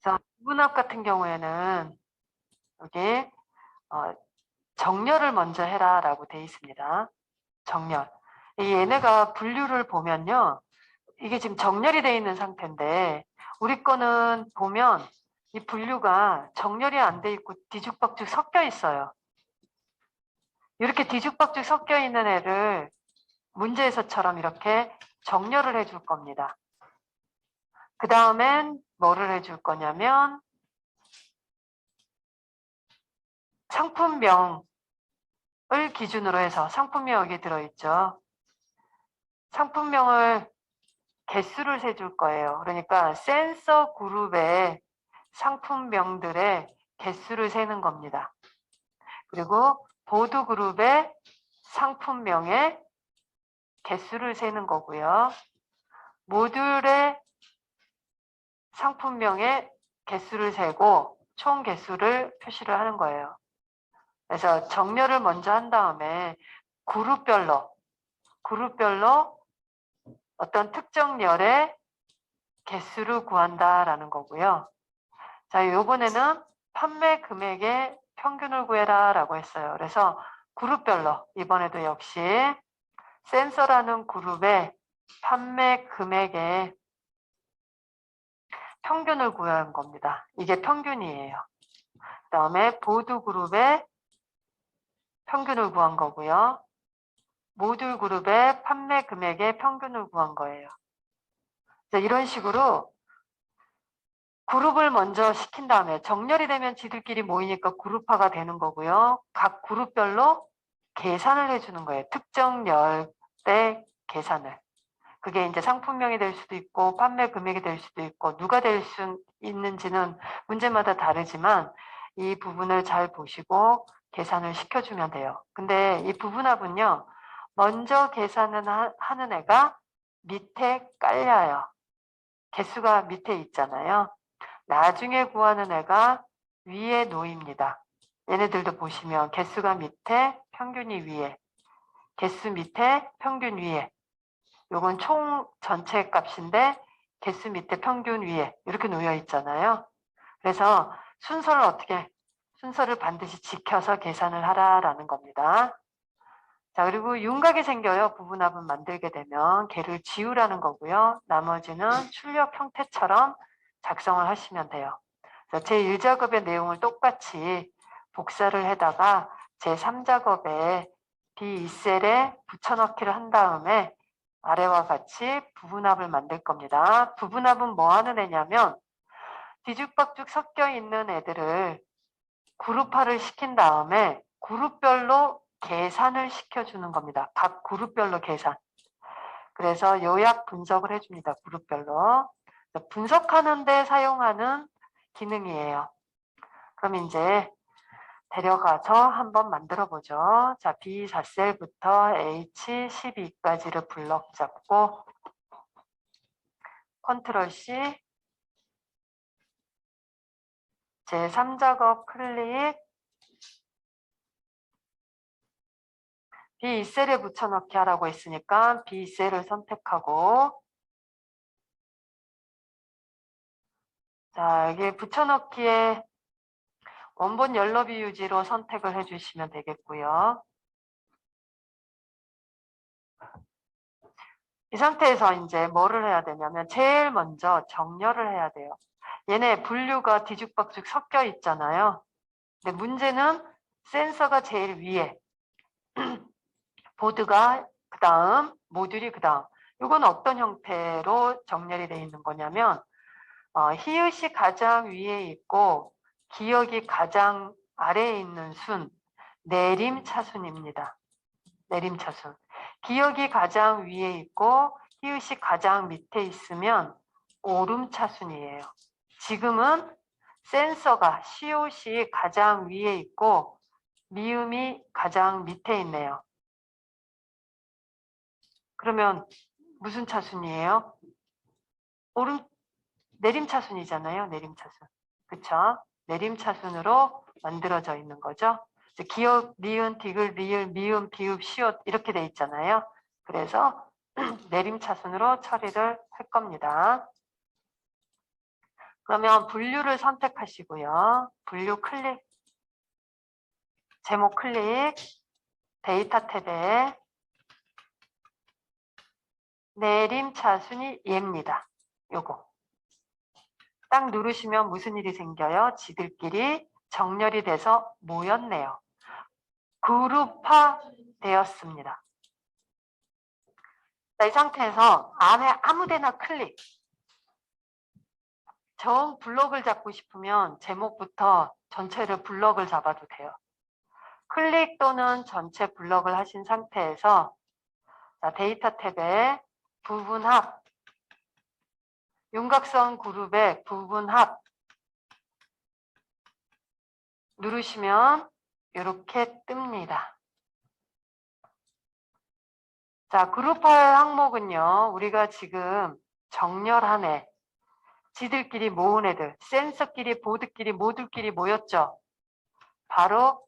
그래서 구분합 같은 경우에는 여기 정렬을 먼저 해라 라고 되어 있습니다. 정렬. 얘네가 분류를 보면요. 이게 지금 정렬이 되어 있는 상태인데 우리 거는 보면 이 분류가 정렬이 안 돼 있고 뒤죽박죽 섞여 있어요. 이렇게 뒤죽박죽 섞여 있는 애를 문제에서처럼 이렇게 정렬을 해줄 겁니다. 그 다음엔 뭐를 해줄 거냐면 상품명을 기준으로 해서 상품명 여기 들어있죠. 상품명을 개수를 세줄 거예요. 그러니까 센서 그룹의 상품명들의 개수를 세는 겁니다. 그리고 보드 그룹의 상품명의 개수를 세는 거고요. 모듈의 상품명의 개수를 세고 총 개수를 표시를 하는 거예요. 그래서 정렬을 먼저 한 다음에 그룹별로 어떤 특정 열의 개수를 구한다라는 거고요. 자, 요번에는 판매 금액의 평균을 구해라 라고 했어요. 그래서 그룹별로 이번에도 역시 센서라는 그룹의 판매 금액의 평균을 구한 겁니다. 이게 평균이에요. 그 다음에 보드 그룹의 평균을 구한 거고요. 모듈 그룹의 판매 금액의 평균을 구한 거예요. 이런 식으로 그룹을 먼저 시킨 다음에 정렬이 되면 지들끼리 모이니까 그룹화가 되는 거고요. 각 그룹별로 계산을 해주는 거예요. 특정 열의 계산을. 그게 이제 상품명이 될 수도 있고 판매 금액이 될 수도 있고 누가 될 수 있는지는 문제마다 다르지만 이 부분을 잘 보시고 계산을 시켜주면 돼요. 근데 이 부분합은요. 먼저 계산을 하는 애가 밑에 깔려요. 개수가 밑에 있잖아요. 나중에 구하는 애가 위에 놓입니다. 얘네들도 보시면 개수가 밑에, 평균이 위에, 개수 밑에, 평균 위에. 요건 총 전체 값인데 개수 밑에 평균 위에 이렇게 놓여 있잖아요. 그래서 순서를 반드시 지켜서 계산을 하라라는 겁니다. 자, 그리고 윤곽이 생겨요. 부분합은 만들게 되면 걔를 지우라는 거고요. 나머지는 출력 형태처럼 작성을 하시면 돼요. 제1작업의 내용을 똑같이 복사를 해다가 제3작업에 B2셀에 붙여넣기를 한 다음에 아래와 같이 부분합을 만들 겁니다. 부분합은 뭐 하는 애냐면 뒤죽박죽 섞여 있는 애들을 그룹화를 시킨 다음에 그룹별로 계산을 시켜주는 겁니다. 각 그룹별로 계산. 그래서 요약 분석을 해줍니다. 그룹별로. 분석하는 데 사용하는 기능이에요. 그럼 이제 데려가서 한번 만들어 보죠. 자, B4셀부터 H12까지를 블럭 잡고 컨트롤 C 제3작업 클릭 B2셀에 붙여넣기 하라고 했으니까 B2셀을 선택하고 자, 여기 붙여넣기에 원본 열너비 유지로 선택을 해주시면 되겠고요. 이 상태에서 이제 뭐를 해야 되냐면 제일 먼저 정렬을 해야 돼요. 얘네 분류가 뒤죽박죽 섞여 있잖아요. 근데 문제는 센서가 제일 위에 보드가 그 다음 모듈이 그 다음 이건 어떤 형태로 정렬이 되어 있는 거냐면 히읗이 가장 위에 있고 기역이 가장 아래에 있는 순 내림차순입니다. 내림차순. 기역이 가장 위에 있고 히읗이 가장 밑에 있으면 오름차순이에요. 지금은 센서가 시옷이 가장 위에 있고 미음이 가장 밑에 있네요. 그러면 무슨 차순이에요? 내림차순이잖아요. 내림차순. 그쵸? 내림차순으로 만들어져 있는 거죠. 기역, 니은, 디귿, 리을, 미음, 비읍, 시옷 이렇게 돼 있잖아요. 그래서 내림차순으로 처리를 할 겁니다. 그러면 분류를 선택하시고요. 분류 클릭, 제목 클릭, 데이터 탭에 내림차순이 얘입니다. 요거. 딱 누르시면 무슨 일이 생겨요? 지들끼리 정렬이 돼서 모였네요. 그룹화 되었습니다. 자, 이 상태에서 안에 아무데나 클릭. 정 블록을 잡고 싶으면 제목부터 전체를 블록을 잡아도 돼요. 클릭 또는 전체 블록을 하신 상태에서 자, 데이터 탭에 부분합, 윤곽선 그룹의 부분합 누르시면 이렇게 뜹니다. 자, 그룹화의 항목은요, 우리가 지금 정렬한 애, 지들끼리 모은 애들, 센서끼리, 보드끼리, 모듈끼리 모였죠? 바로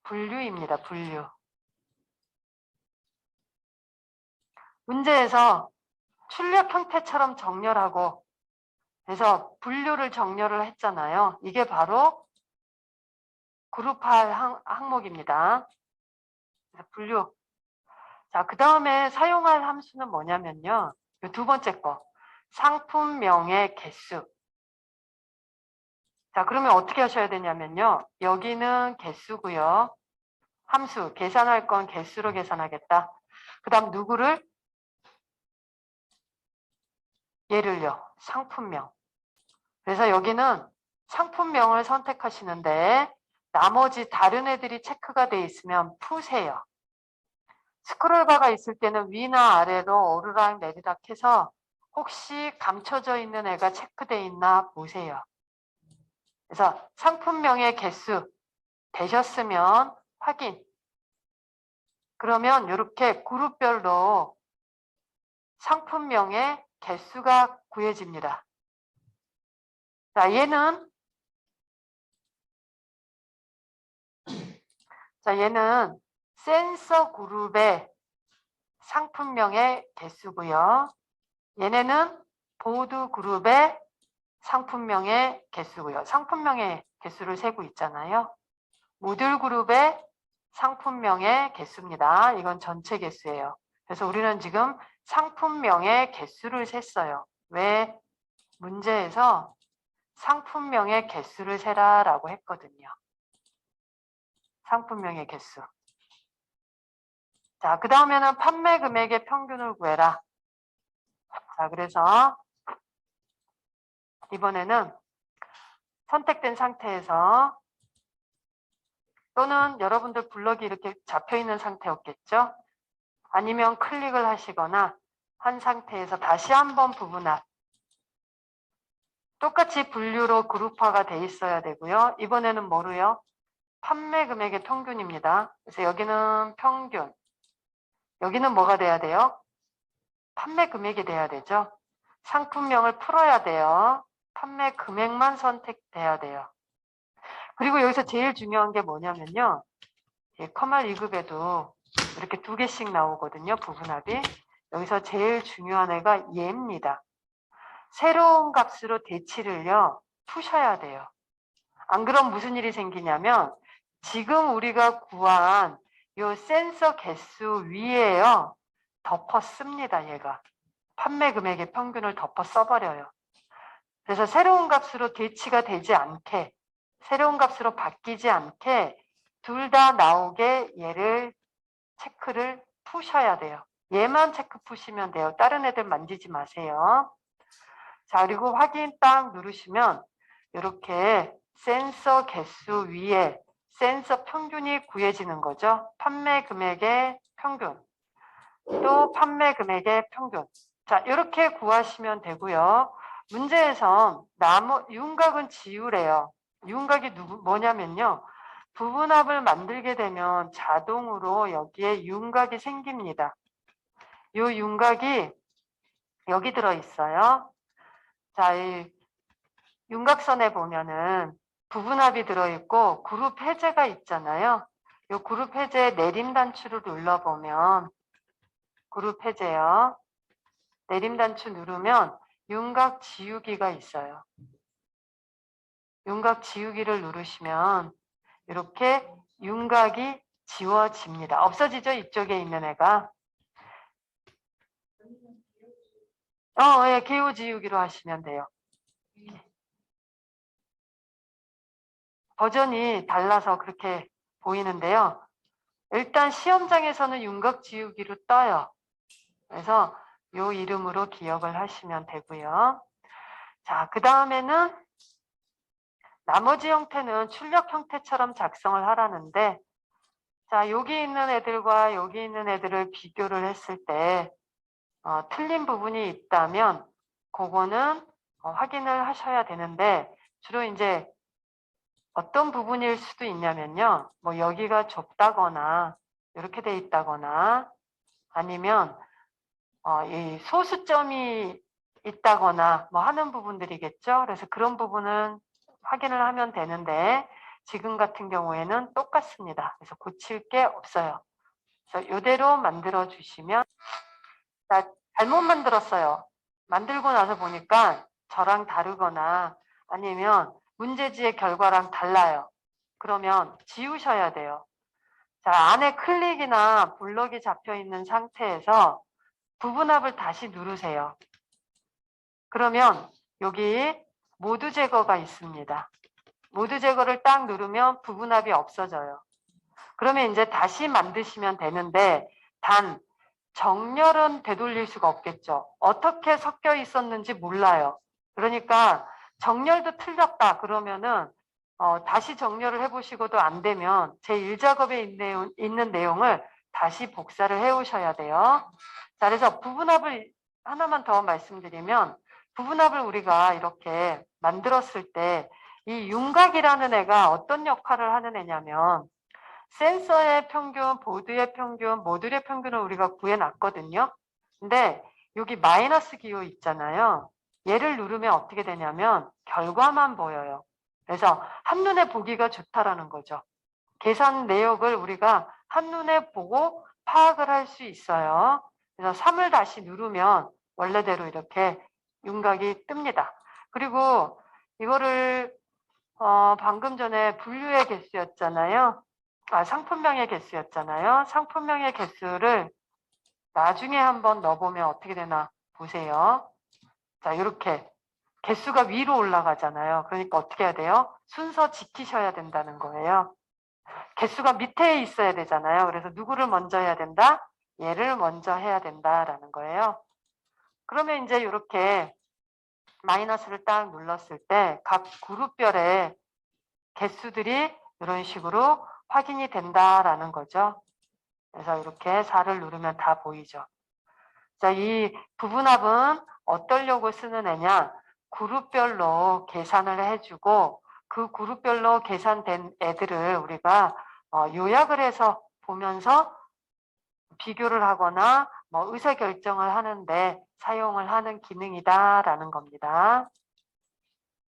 분류입니다. 분류. 문제에서 출력 형태처럼 정렬하고 그래서 분류를 정렬을 했잖아요. 이게 바로 그룹화 항목입니다. 그래서 분류. 자, 그 다음에 사용할 함수는 뭐냐면요. 이 두 번째 거. 상품명의 개수. 자, 그러면 어떻게 하셔야 되냐면요. 여기는 개수고요. 함수, 계산할 건 개수로 계산하겠다. 그 다음 누구를? 얘를요. 상품명. 그래서 여기는 상품명을 선택하시는데 나머지 다른 애들이 체크가 돼 있으면 푸세요. 스크롤바가 있을 때는 위나 아래로 오르락 내리락 해서 혹시 감춰져 있는 애가 체크돼 있나 보세요. 그래서 상품명의 개수 되셨으면 확인. 그러면 이렇게 그룹별로 상품명의 개수가 구해집니다. 자, 얘는 센서 그룹의 상품명의 개수고요. 얘네는 보드 그룹의 상품명의 개수고요. 상품명의 개수를 세고 있잖아요. 모듈 그룹의 상품명의 개수입니다. 이건 전체 개수예요. 그래서 우리는 지금 상품명의 개수를 셌어요. 왜? 문제에서 상품명의 개수를 세라라고 했거든요. 상품명의 개수. 자, 그 다음에는 판매 금액의 평균을 구해라. 자, 그래서 이번에는 선택된 상태에서 또는 여러분들 블럭이 이렇게 잡혀 있는 상태였겠죠? 아니면 클릭을 하시거나 한 상태에서 다시 한번 부분합. 똑같이 분류로 그룹화가 돼 있어야 되고요. 이번에는 뭐로요? 판매 금액의 평균입니다. 그래서 여기는 평균. 여기는 뭐가 돼야 돼요? 판매 금액이 돼야 되죠. 상품명을 풀어야 돼요. 판매 금액만 선택돼야 돼요. 그리고 여기서 제일 중요한 게 뭐냐면요. 커말 2급에도 이렇게 두 개씩 나오거든요. 부분합이. 여기서 제일 중요한 애가 얘입니다. 새로운 값으로 대치를요. 푸셔야 돼요. 안 그럼 무슨 일이 생기냐면 지금 우리가 구한 요 센서 개수 위에요. 덮어 씁니다. 얘가. 판매 금액의 평균을 덮어 써버려요. 그래서 새로운 값으로 대치가 되지 않게 새로운 값으로 바뀌지 않게 둘 다 나오게 얘를 체크를 푸셔야 돼요. 얘만 체크 푸시면 돼요. 다른 애들 만지지 마세요. 자, 그리고 확인 딱 누르시면 이렇게 센서 개수 위에 센서 평균이 구해지는 거죠. 판매 금액의 평균, 또 판매 금액의 평균. 자, 이렇게 구하시면 되고요. 문제에서 윤곽은 지우래요. 윤곽이 뭐냐면요. 부분합을 만들게 되면 자동으로 여기에 윤곽이 생깁니다. 이 윤곽이 여기 들어 있어요. 자, 이 윤곽선에 보면은 부분합이 들어있고 그룹 해제가 있잖아요. 이 그룹 해제 내림 단추를 눌러보면 그룹 해제요. 내림 단추 누르면 윤곽 지우기가 있어요. 윤곽 지우기를 누르시면 이렇게 윤곽이 지워집니다. 없어지죠? 이쪽에 있는 애가. 예, 개요 지우기로 하시면 돼요. 버전이 달라서 그렇게 보이는데요. 일단 시험장에서는 윤곽 지우기로 떠요. 그래서 요 이름으로 기억을 하시면 되고요. 자, 그 다음에는 나머지 형태는 출력 형태처럼 작성을 하라는데, 자, 여기 있는 애들과 여기 있는 애들을 비교를 했을 때 틀린 부분이 있다면 그거는 확인을 하셔야 되는데, 주로 이제 어떤 부분일 수도 있냐면요. 뭐 여기가 좁다거나 이렇게 돼 있다거나 아니면 이 소수점이 있다거나 뭐 하는 부분들이겠죠. 그래서 그런 부분은 확인을 하면 되는데 지금 같은 경우에는 똑같습니다. 그래서 고칠 게 없어요. 그래서 이대로 만들어 주시면, 자, 잘못 만들었어요. 만들고 나서 보니까 저랑 다르거나 아니면 문제지의 결과랑 달라요. 그러면 지우셔야 돼요. 자, 안에 클릭이나 블럭이 잡혀 있는 상태에서 부분합을 다시 누르세요. 그러면 여기 모두 제거가 있습니다. 모두 제거를 딱 누르면 부분합이 없어져요. 그러면 이제 다시 만드시면 되는데 단 정렬은 되돌릴 수가 없겠죠. 어떻게 섞여 있었는지 몰라요. 그러니까 정렬도 틀렸다 그러면은 다시 정렬을 해보시고도 안 되면 제 1작업에 있는 내용을 다시 복사를 해 오셔야 돼요. 자, 그래서 부분합을 하나만 더 말씀드리면 부분합을 우리가 이렇게 만들었을 때 이 윤곽이라는 애가 어떤 역할을 하는 애냐면 센서의 평균, 보드의 평균, 모듈의 평균을 우리가 구해놨거든요. 근데 여기 마이너스 기호 있잖아요. 얘를 누르면 어떻게 되냐면 결과만 보여요. 그래서 한눈에 보기가 좋다라는 거죠. 계산 내역을 우리가 한눈에 보고 파악을 할 수 있어요. 그래서 3을 다시 누르면 원래대로 이렇게 윤곽이 뜹니다. 그리고 이거를 방금 전에 분류의 개수였잖아요. 상품명의 개수였잖아요. 상품명의 개수를 나중에 한번 넣어보면 어떻게 되나 보세요. 자, 이렇게 개수가 위로 올라가잖아요. 그러니까 어떻게 해야 돼요? 순서 지키셔야 된다는 거예요. 개수가 밑에 있어야 되잖아요. 그래서 누구를 먼저 해야 된다? 얘를 먼저 해야 된다라는 거예요. 그러면 이제 이렇게 마이너스를 딱 눌렀을 때 각 그룹별의 개수들이 이런 식으로 확인이 된다라는 거죠. 그래서 이렇게 4를 누르면 다 보이죠. 자, 이 부분합은 어떠려고 쓰는 애냐? 그룹별로 계산을 해주고 그 그룹별로 계산된 애들을 우리가 요약을 해서 보면서 비교를 하거나 뭐 의사결정을 하는데 사용을 하는 기능이다라는 겁니다.